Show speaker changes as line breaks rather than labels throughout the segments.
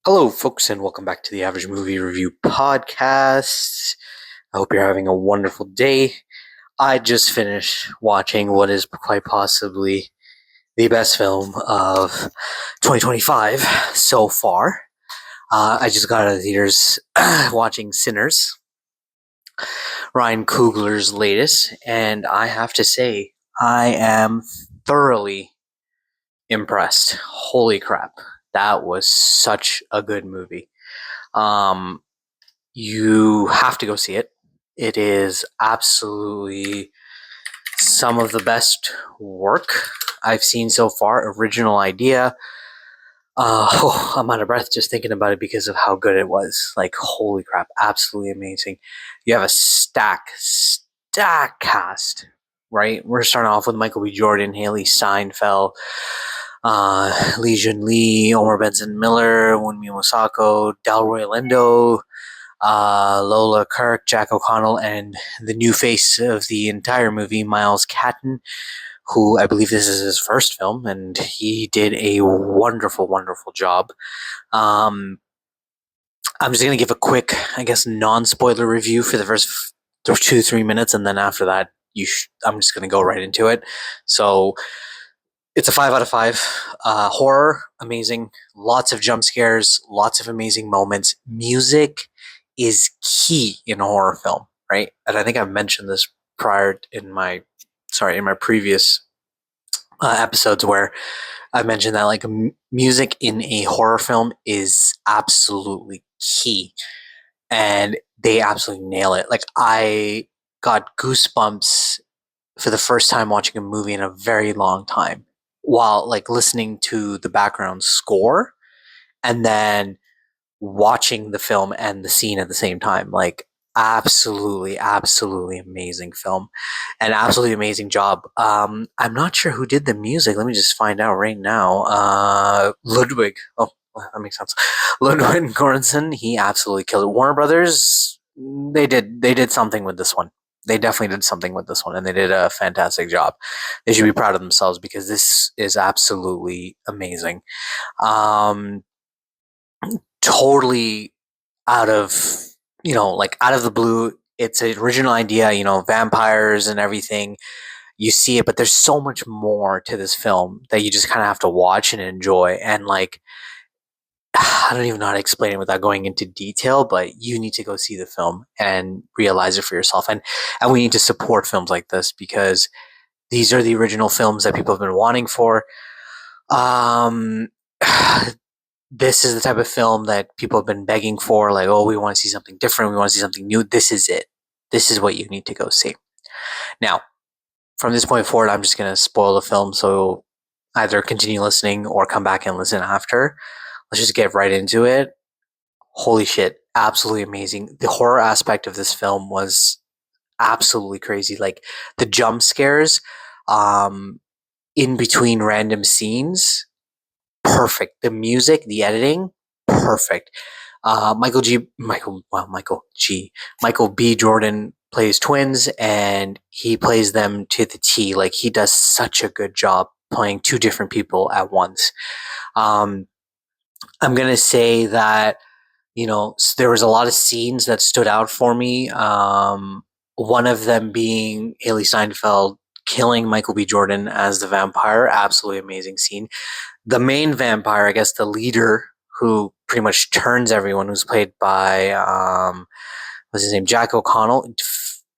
Hello, folks, and welcome back to the Average Movie Review Podcast. I hope you're having a wonderful day. I just finished watching what is quite possibly the best film of 2025 so far. I just got out of the theaters watching Sinners, Ryan Coogler's latest, and I have to say, I am thoroughly impressed. Holy crap. That was such a good movie. Um, You have to go see it. It is absolutely some of the best work I've seen so far. Original idea. I'm out of breath just thinking about it because of how good it was. Like, holy crap, absolutely amazing. You have a stack cast, right? We're starting off with Michael B. Jordan, Haley Steinfeld, Lee Jun Lee, Omar Benson Miller, Wunmi Mosako, Delroy Lindo, Lola Kirk, Jack O'Connell, and the new face of the entire movie, Miles Catton, who I believe this is his first film, and he did a wonderful, wonderful job. Um, I'm just going to give a quick, I guess, non-spoiler review for the first 2-3 minutes, and then after that, I'm just going to go right into it. So it's a 5 out of 5. Horror, amazing. Lots of jump scares, lots of amazing moments. Music is key in a horror film, right? And I think I've mentioned this prior in my previous episodes where I mentioned that like music in a horror film is absolutely key, and they absolutely nail it. Like I got goosebumps for the first time watching a movie in a very long time while like listening to the background score and then watching the film and the scene at the same time. Like absolutely, absolutely amazing film and absolutely amazing job. I'm not sure who did the music. Let me just find out right now. Ludwig. Oh, that makes sense. Ludwig Göransson. He absolutely killed it. Warner Brothers. They did something with this one. They definitely did something with this one, and they did a fantastic job. They should be proud of themselves because this is absolutely amazing. Um, totally out of like out of the blue. It's an original idea, vampires and everything. You see it, but there's so much more to this film that you just kind of have to watch and enjoy. And like, I don't even know how to explain it without going into detail, but you need to go see the film and realize it for yourself. And we need to support films like this because these are the original films that people have been wanting for. Um, this is the type of film that people have been begging for. Like, oh, we want to see something different. We want to see something new. This is it. This is what you need to go see. Now, from this point forward, I'm just going to spoil the film. So either continue listening or come back and listen after. Let's just get right into it. Holy shit. Absolutely amazing. The horror aspect of this film was absolutely crazy. Like the jump scares, in between random scenes, perfect. The music, the editing, perfect. Michael B. Jordan plays twins, and he plays them to the T. Like he does such a good job playing two different people at once. Um, I'm gonna say that there was a lot of scenes that stood out for me. One of them being Haley Steinfeld killing Michael B. Jordan as the vampire. Absolutely amazing scene. The main vampire, I guess the leader who pretty much turns everyone, who's played by what's his name, Jack O'Connell.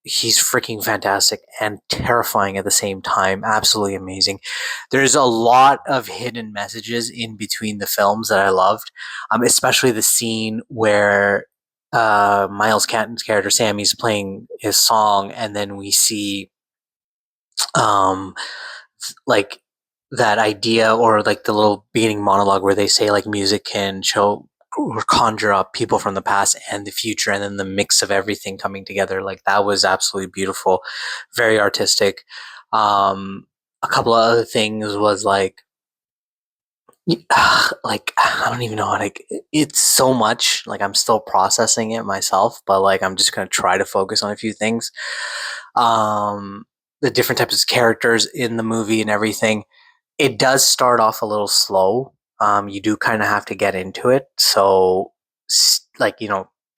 He's freaking fantastic and terrifying at the same time. Absolutely amazing. There's a lot of hidden messages in between the films that I loved, especially the scene where Miles Catton's character Sammy's playing his song, and then we see um, like that idea or like the little beginning monologue where they say like music can show or conjure up people from the past and the future, and then the mix of everything coming together. Like that was absolutely beautiful, very artistic. A couple of other things was like like I don't even know how to. It's so much. Like I'm still processing it myself, but like I'm just gonna try to focus on a few things. Um, the different types of characters in the movie and everything. It does start off a little slow. You do kind of have to get into it. So, like,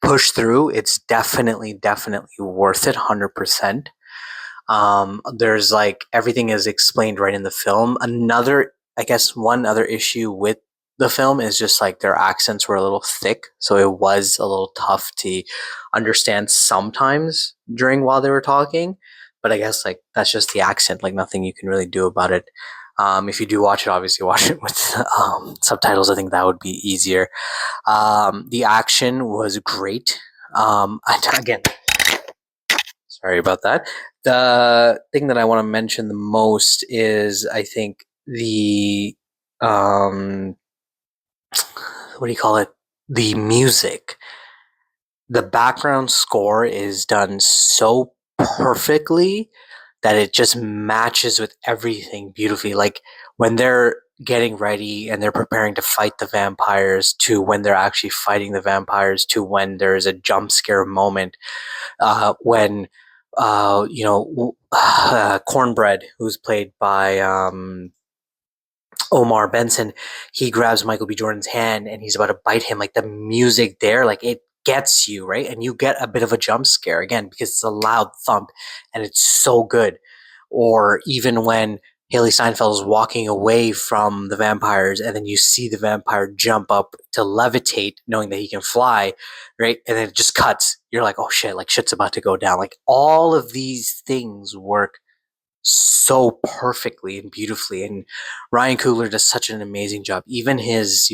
push through. It's definitely worth it, 100%. There's like everything is explained right in the film. I guess, one other issue with the film is just like their accents were a little thick, so it was a little tough to understand sometimes during while they were talking. But I guess like that's just the accent, like nothing you can really do about it. If you do watch it, obviously watch it with subtitles. I think that would be easier. The action was great. Again, sorry about that. The thing that I want to mention the most is I think the um what do you call it? The music. The background score is done so perfectly that it just matches with everything beautifully. Like when they're getting ready and they're preparing to fight the vampires to when they're actually fighting the vampires to when there's a jump scare moment, when Cornbread, who's played by Omar Benson, he grabs Michael B. Jordan's hand and he's about to bite him. Like the music there, like it gets you, right, and you get a bit of a jump scare again because it's a loud thump and it's so good. Or even when Haley Steinfeld is walking away from the vampires, and then you see the vampire jump up to levitate, knowing that he can fly, right? And then it just cuts. You're like, oh shit, like shit's about to go down. Like all of these things work so perfectly and beautifully. And Ryan Coogler does such an amazing job. Even his,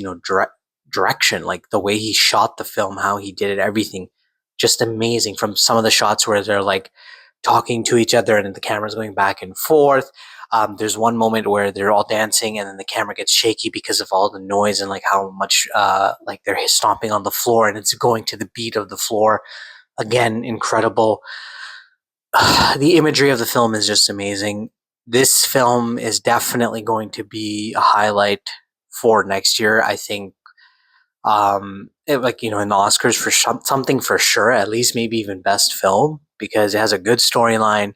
direction, like the way he shot the film, how he did it, everything, just amazing. From some of the shots where they're like talking to each other and then the camera's going back and forth. There's one moment where they're all dancing and then the camera gets shaky because of all the noise and like how much like they're stomping on the floor and it's going to the beat of the floor. Again, incredible. The imagery of the film is just amazing. This film is definitely going to be a highlight for next year. I think, in the Oscars for something for sure, at least maybe even best film because it has a good storyline.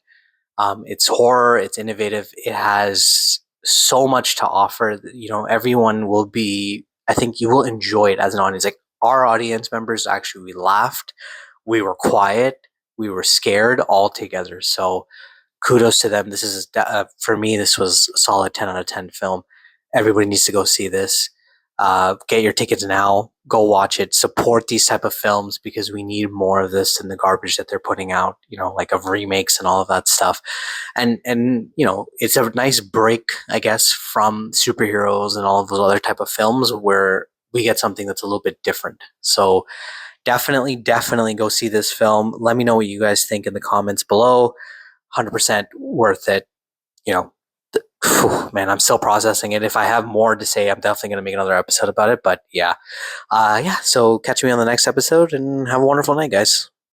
It's horror. It's innovative. It has so much to offer. Everyone will be. I think you will enjoy it as an audience. Like our audience members, actually, we laughed, we were quiet, we were scared all together. So kudos to them. This is for me. This was a solid 10 out of 10 film. Everybody needs to go see this. Get your tickets now. Go watch it. Support these type of films because we need more of this than the garbage that they're putting out. Like of remakes and all of that stuff. And it's a nice break, I guess, from superheroes and all of those other type of films where we get something that's a little bit different. So definitely go see this film. Let me know what you guys think in the comments below. 100% worth it. You know, man, I'm still processing it. If I have more to say, I'm definitely going to make another episode about it. But yeah. So catch me on the next episode and have a wonderful night, guys.